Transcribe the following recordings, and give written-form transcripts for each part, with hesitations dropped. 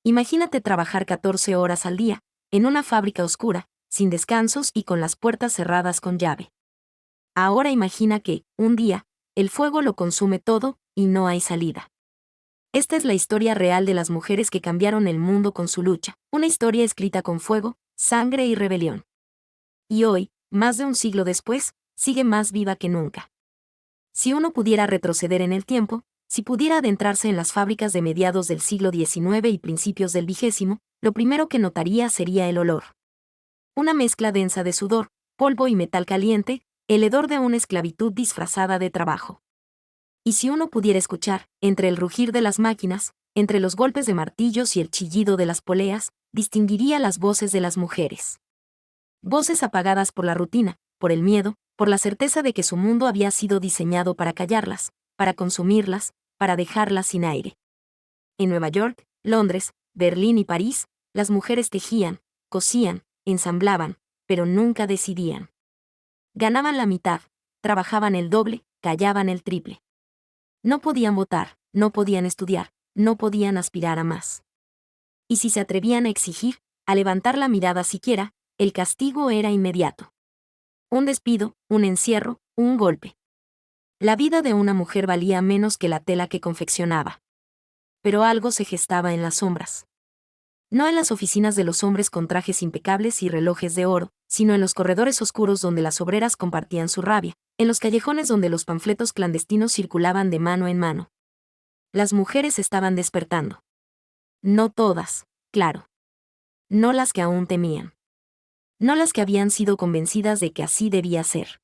Imagínate trabajar 14 horas al día, en una fábrica oscura, sin descansos y con las puertas cerradas con llave. Ahora imagina que, un día, el fuego lo consume todo, y no hay salida. Esta es la historia real de las mujeres que cambiaron el mundo con su lucha, una historia escrita con fuego, sangre y rebelión. Y hoy, más de un siglo después, sigue más viva que nunca. Si uno pudiera retroceder en el tiempo, si pudiera adentrarse en las fábricas de mediados del siglo XIX y principios del XX, lo primero que notaría sería el olor. Una mezcla densa de sudor, polvo y metal caliente, el hedor de una esclavitud disfrazada de trabajo. Y si uno pudiera escuchar, entre el rugir de las máquinas, entre los golpes de martillos y el chillido de las poleas, distinguiría las voces de las mujeres. Voces apagadas por la rutina, por el miedo, por la certeza de que su mundo había sido diseñado para callarlas, para consumirlas, para dejarlas sin aire. En Nueva York, Londres, Berlín y París, las mujeres tejían, cosían, ensamblaban, pero nunca decidían. Ganaban la mitad, trabajaban el doble, callaban el triple. No podían votar, no podían estudiar, no podían aspirar a más. Y si se atrevían a exigir, a levantar la mirada siquiera, el castigo era inmediato. Un despido, un encierro, un golpe. La vida de una mujer valía menos que la tela que confeccionaba. Pero algo se gestaba en las sombras. No en las oficinas de los hombres con trajes impecables y relojes de oro, sino en los corredores oscuros donde las obreras compartían su rabia, en los callejones donde los panfletos clandestinos circulaban de mano en mano. Las mujeres estaban despertando. No todas, claro. No las que aún temían. No las que habían sido convencidas de que así debía ser.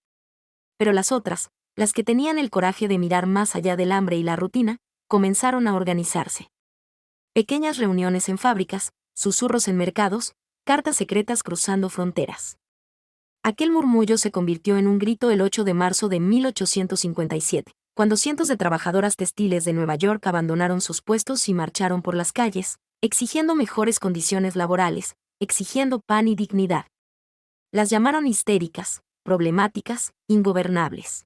Pero las otras, las que tenían el coraje de mirar más allá del hambre y la rutina, comenzaron a organizarse. Pequeñas reuniones en fábricas, susurros en mercados, cartas secretas cruzando fronteras. Aquel murmullo se convirtió en un grito el 8 de marzo de 1857, cuando cientos de trabajadoras textiles de Nueva York abandonaron sus puestos y marcharon por las calles, exigiendo mejores condiciones laborales, exigiendo pan y dignidad. Las llamaron histéricas, problemáticas, ingobernables.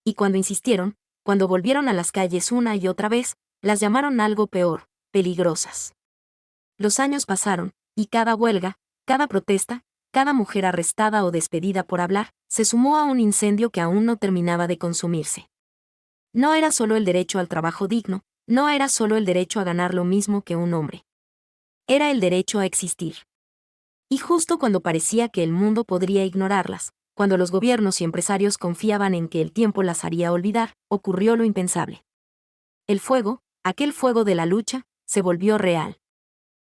Y cuando insistieron, cuando volvieron a las calles una y otra vez, las llamaron algo peor, peligrosas. Los años pasaron, y cada huelga, cada protesta, cada mujer arrestada o despedida por hablar, se sumó a un incendio que aún no terminaba de consumirse. No era solo el derecho al trabajo digno, no era solo el derecho a ganar lo mismo que un hombre. Era el derecho a existir. Y justo cuando parecía que el mundo podría ignorarlas, cuando los gobiernos y empresarios confiaban en que el tiempo las haría olvidar, ocurrió lo impensable. El fuego, aquel fuego de la lucha, se volvió real.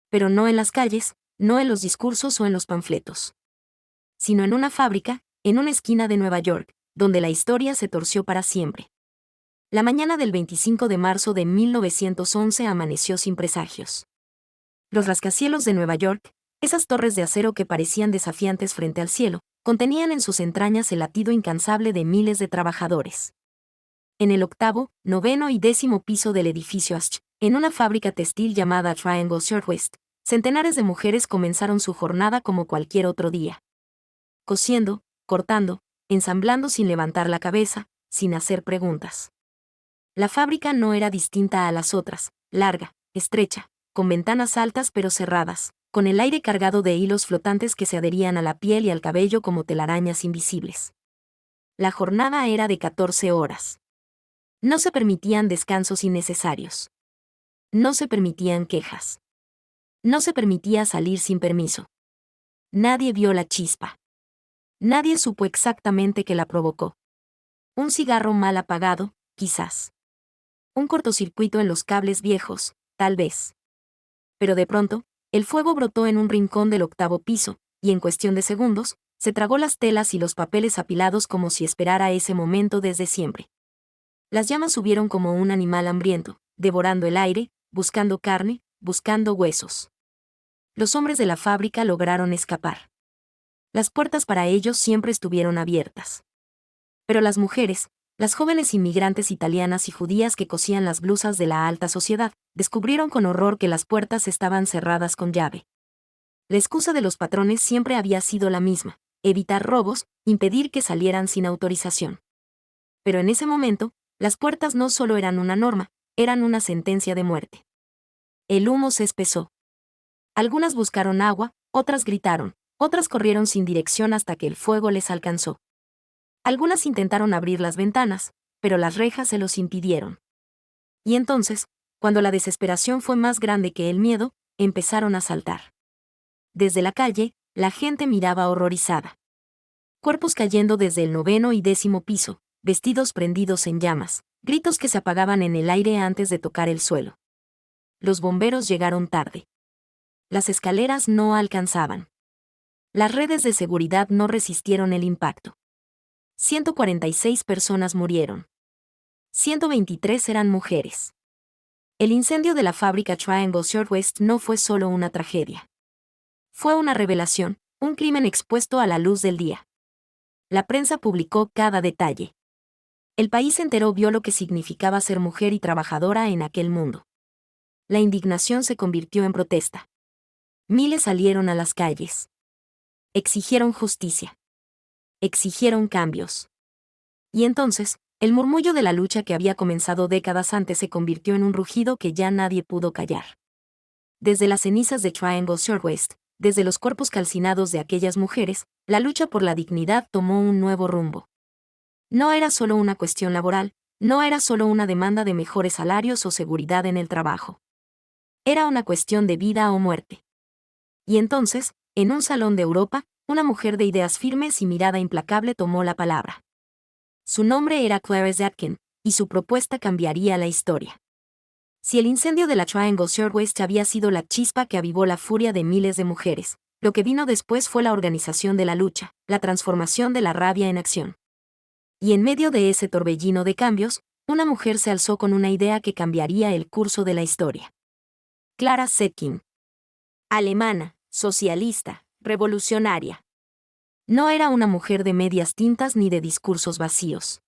Pero no en las calles, no en los discursos o en los panfletos. Sino en una fábrica, en una esquina de Nueva York, donde la historia se torció para siempre. La mañana del 25 de marzo de 1911 amaneció sin presagios. Los rascacielos de Nueva York, esas torres de acero que parecían desafiantes frente al cielo, contenían en sus entrañas el latido incansable de miles de trabajadores. En el octavo, noveno y décimo piso del edificio Asch, en una fábrica textil llamada Triangle Shirtwaist, centenares de mujeres comenzaron su jornada como cualquier otro día. Cosiendo, cortando, ensamblando sin levantar la cabeza, sin hacer preguntas. La fábrica no era distinta a las otras, larga, estrecha, con ventanas altas pero cerradas, con el aire cargado de hilos flotantes que se adherían a la piel y al cabello como telarañas invisibles. La jornada era de 14 horas. No se permitían descansos innecesarios. No se permitían quejas. No se permitía salir sin permiso. Nadie vio la chispa. Nadie supo exactamente qué la provocó. Un cigarro mal apagado, quizás. Un cortocircuito en los cables viejos, tal vez. Pero de pronto, el fuego brotó en un rincón del octavo piso, y en cuestión de segundos, se tragó las telas y los papeles apilados como si esperara ese momento desde siempre. Las llamas subieron como un animal hambriento, devorando el aire, buscando carne, buscando huesos. Los hombres de la fábrica lograron escapar. Las puertas para ellos siempre estuvieron abiertas. Pero las mujeres, las jóvenes inmigrantes italianas y judías que cosían las blusas de la alta sociedad, descubrieron con horror que las puertas estaban cerradas con llave. La excusa de los patrones siempre había sido la misma: evitar robos, impedir que salieran sin autorización. Pero en ese momento, las puertas no solo eran una norma, eran una sentencia de muerte. El humo se espesó. Algunas buscaron agua, otras gritaron, otras corrieron sin dirección hasta que el fuego les alcanzó. Algunas intentaron abrir las ventanas, pero las rejas se los impidieron. Y entonces, cuando la desesperación fue más grande que el miedo, empezaron a saltar. Desde la calle, la gente miraba horrorizada. Cuerpos cayendo desde el 9º y 10º piso, vestidos prendidos en llamas, gritos que se apagaban en el aire antes de tocar el suelo. Los bomberos llegaron tarde. Las escaleras no alcanzaban. Las redes de seguridad no resistieron el impacto. 146 personas murieron. 123 eran mujeres. El incendio de la fábrica Triangle Shirtwaist no fue solo una tragedia. Fue una revelación, un crimen expuesto a la luz del día. La prensa publicó cada detalle. El país entero vio lo que significaba ser mujer y trabajadora en aquel mundo. La indignación se convirtió en protesta. Miles salieron a las calles. Exigieron justicia. Exigieron cambios. Y entonces, el murmullo de la lucha que había comenzado décadas antes se convirtió en un rugido que ya nadie pudo callar. Desde las cenizas de Triangle Shirtwaist, desde los cuerpos calcinados de aquellas mujeres, la lucha por la dignidad tomó un nuevo rumbo. No era solo una cuestión laboral, no era solo una demanda de mejores salarios o seguridad en el trabajo. Era una cuestión de vida o muerte. Y entonces, en un salón de Europa, una mujer de ideas firmes y mirada implacable tomó la palabra. Su nombre era Clarice Atkin, y su propuesta cambiaría la historia. Si el incendio de la Triangle Shirtwaist había sido la chispa que avivó la furia de miles de mujeres, lo que vino después fue la organización de la lucha, la transformación de la rabia en acción. Y en medio de ese torbellino de cambios, una mujer se alzó con una idea que cambiaría el curso de la historia. Clara Zetkin. Alemana, socialista, revolucionaria. No era una mujer de medias tintas ni de discursos vacíos.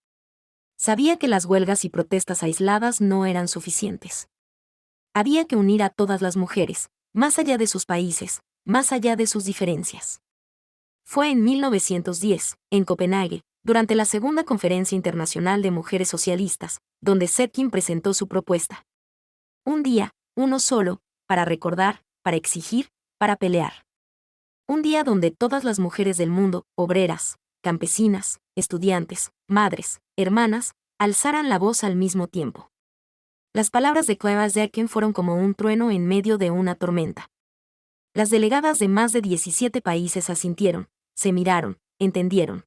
Sabía que las huelgas y protestas aisladas no eran suficientes. Había que unir a todas las mujeres, más allá de sus países, más allá de sus diferencias. Fue en 1910, en Copenhague, durante la Segunda Conferencia Internacional de Mujeres Socialistas, donde Zetkin presentó su propuesta. Un día, uno solo, para recordar, para exigir, para pelear. Un día donde todas las mujeres del mundo, obreras, campesinas, estudiantes, madres, hermanas, alzaran la voz al mismo tiempo. Las palabras de Clara Zetkin fueron como un trueno en medio de una tormenta. Las delegadas de más de 17 países asintieron, se miraron, entendieron.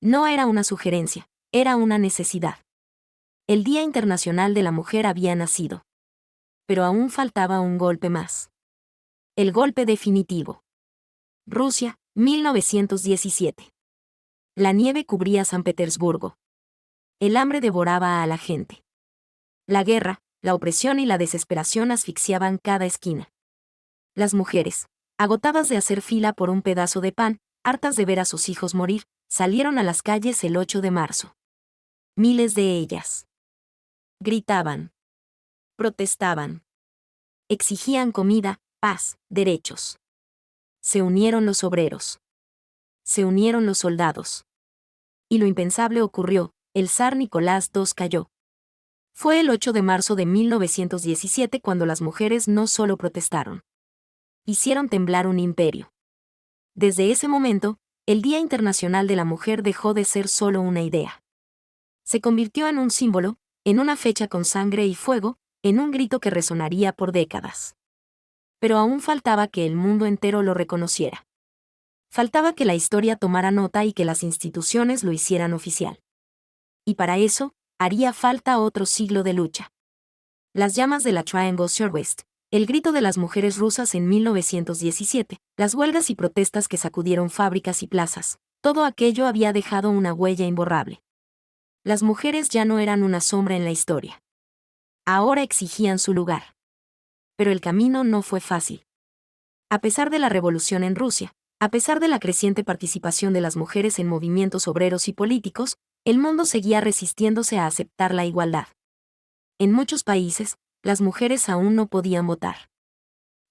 No era una sugerencia, era una necesidad. El Día Internacional de la Mujer había nacido. Pero aún faltaba un golpe más. El golpe definitivo. Rusia, 1917. La nieve cubría San Petersburgo. El hambre devoraba a la gente. La guerra, la opresión y la desesperación asfixiaban cada esquina. Las mujeres, agotadas de hacer fila por un pedazo de pan, hartas de ver a sus hijos morir, salieron a las calles el 8 de marzo. Miles de ellas. Gritaban. Protestaban. Exigían comida, paz, derechos. Se unieron los obreros. Se unieron los soldados. Y lo impensable ocurrió, el zar Nicolás II cayó. Fue el 8 de marzo de 1917 cuando las mujeres no solo protestaron. Hicieron temblar un imperio. Desde ese momento, el Día Internacional de la Mujer dejó de ser solo una idea. Se convirtió en un símbolo, en una fecha con sangre y fuego, en un grito que resonaría por décadas. Pero aún faltaba que el mundo entero lo reconociera. Faltaba que la historia tomara nota y que las instituciones lo hicieran oficial. Y para eso, haría falta otro siglo de lucha. Las llamas de la Triangle Shirtwaist, el grito de las mujeres rusas en 1917, las huelgas y protestas que sacudieron fábricas y plazas, todo aquello había dejado una huella imborrable. Las mujeres ya no eran una sombra en la historia. Ahora exigían su lugar. Pero el camino no fue fácil. A pesar de la revolución en Rusia, a pesar de la creciente participación de las mujeres en movimientos obreros y políticos, el mundo seguía resistiéndose a aceptar la igualdad. En muchos países, las mujeres aún no podían votar.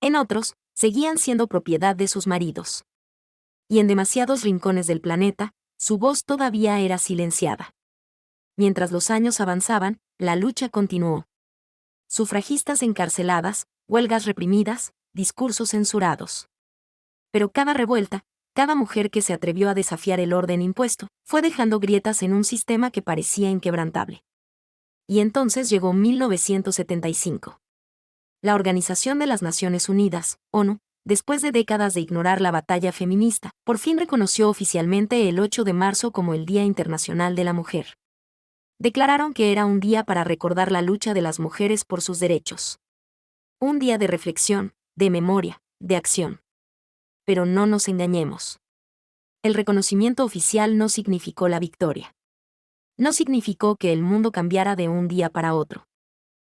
En otros, seguían siendo propiedad de sus maridos. Y en demasiados rincones del planeta, su voz todavía era silenciada. Mientras los años avanzaban, la lucha continuó. Sufragistas encarceladas, huelgas reprimidas, discursos censurados. Pero cada revuelta, cada mujer que se atrevió a desafiar el orden impuesto, fue dejando grietas en un sistema que parecía inquebrantable. Y entonces llegó 1975. La Organización de las Naciones Unidas, ONU, después de décadas de ignorar la batalla feminista, por fin reconoció oficialmente el 8 de marzo como el Día Internacional de la Mujer. Declararon que era un día para recordar la lucha de las mujeres por sus derechos. Un día de reflexión, de memoria, de acción. Pero no nos engañemos. El reconocimiento oficial no significó la victoria. No significó que el mundo cambiara de un día para otro.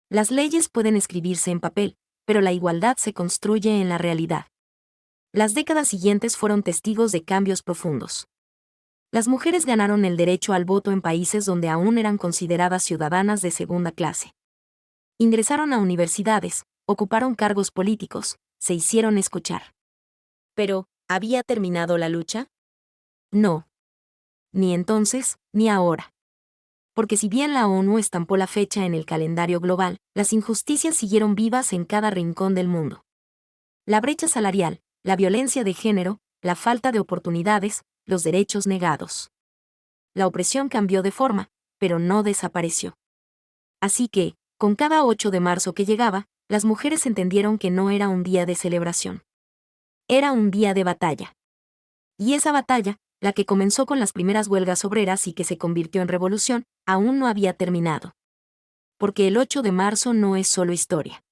Las leyes pueden escribirse en papel, pero la igualdad se construye en la realidad. Las décadas siguientes fueron testigos de cambios profundos. Las mujeres ganaron el derecho al voto en países donde aún eran consideradas ciudadanas de segunda clase. Ingresaron a universidades, ocuparon cargos políticos, se hicieron escuchar. Pero, ¿había terminado la lucha? No. Ni entonces, ni ahora. Porque si bien la ONU estampó la fecha en el calendario global, las injusticias siguieron vivas en cada rincón del mundo. La brecha salarial, la violencia de género, la falta de oportunidades, los derechos negados. La opresión cambió de forma, pero no desapareció. Así que, con cada 8 de marzo que llegaba, las mujeres entendieron que no era un día de celebración. Era un día de batalla. Y esa batalla, la que comenzó con las primeras huelgas obreras y que se convirtió en revolución, aún no había terminado. Porque el 8 de marzo no es solo historia.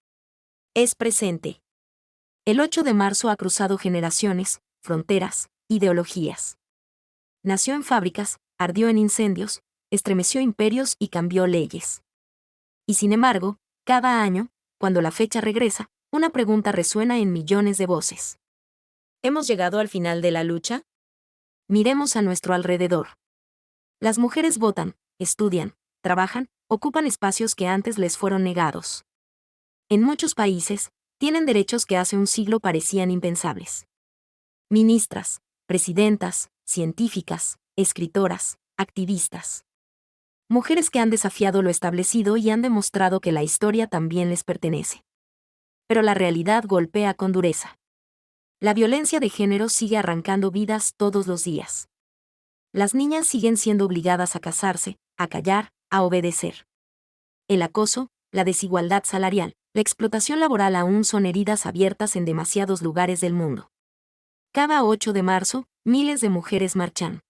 Es presente. El 8 de marzo ha cruzado generaciones, fronteras, ideologías. Nació en fábricas, ardió en incendios, estremeció imperios y cambió leyes. Y sin embargo, cada año, cuando la fecha regresa, una pregunta resuena en millones de voces. ¿Hemos llegado al final de la lucha? Miremos a nuestro alrededor. Las mujeres votan, estudian, trabajan, ocupan espacios que antes les fueron negados. En muchos países, tienen derechos que hace un siglo parecían impensables. Ministras, presidentas, científicas, escritoras, activistas. Mujeres que han desafiado lo establecido y han demostrado que la historia también les pertenece. Pero la realidad golpea con dureza. La violencia de género sigue arrancando vidas todos los días. Las niñas siguen siendo obligadas a casarse, a callar, a obedecer. El acoso, la desigualdad salarial, la explotación laboral aún son heridas abiertas en demasiados lugares del mundo. Cada 8 de marzo, miles de mujeres marchan.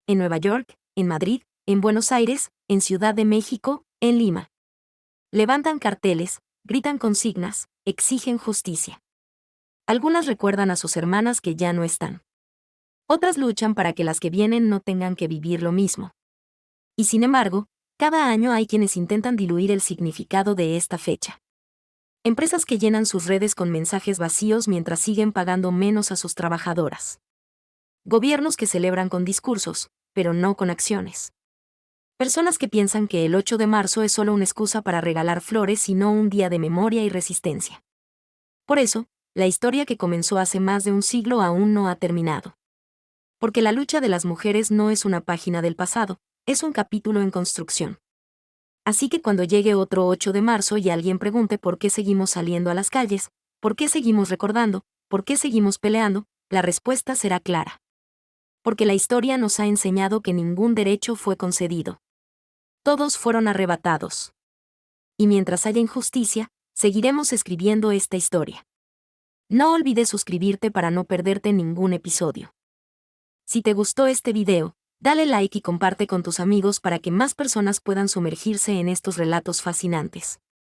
En Nueva York, en Madrid, en Buenos Aires, en Ciudad de México, en Lima. Levantan carteles, gritan consignas, exigen justicia. Algunas recuerdan a sus hermanas que ya no están. Otras luchan para que las que vienen no tengan que vivir lo mismo. Y sin embargo, cada año hay quienes intentan diluir el significado de esta fecha. Empresas que llenan sus redes con mensajes vacíos mientras siguen pagando menos a sus trabajadoras. Gobiernos que celebran con discursos, pero no con acciones. Personas que piensan que el 8 de marzo es solo una excusa para regalar flores y no un día de memoria y resistencia. Por eso, la historia que comenzó hace más de un siglo aún no ha terminado. Porque la lucha de las mujeres no es una página del pasado, es un capítulo en construcción. Así que cuando llegue otro 8 de marzo y alguien pregunte por qué seguimos saliendo a las calles, por qué seguimos recordando, por qué seguimos peleando, la respuesta será clara. Porque la historia nos ha enseñado que ningún derecho fue concedido. Todos fueron arrebatados. Y mientras haya injusticia, seguiremos escribiendo esta historia. No olvides suscribirte para no perderte ningún episodio. Si te gustó este video, dale like y comparte con tus amigos para que más personas puedan sumergirse en estos relatos fascinantes.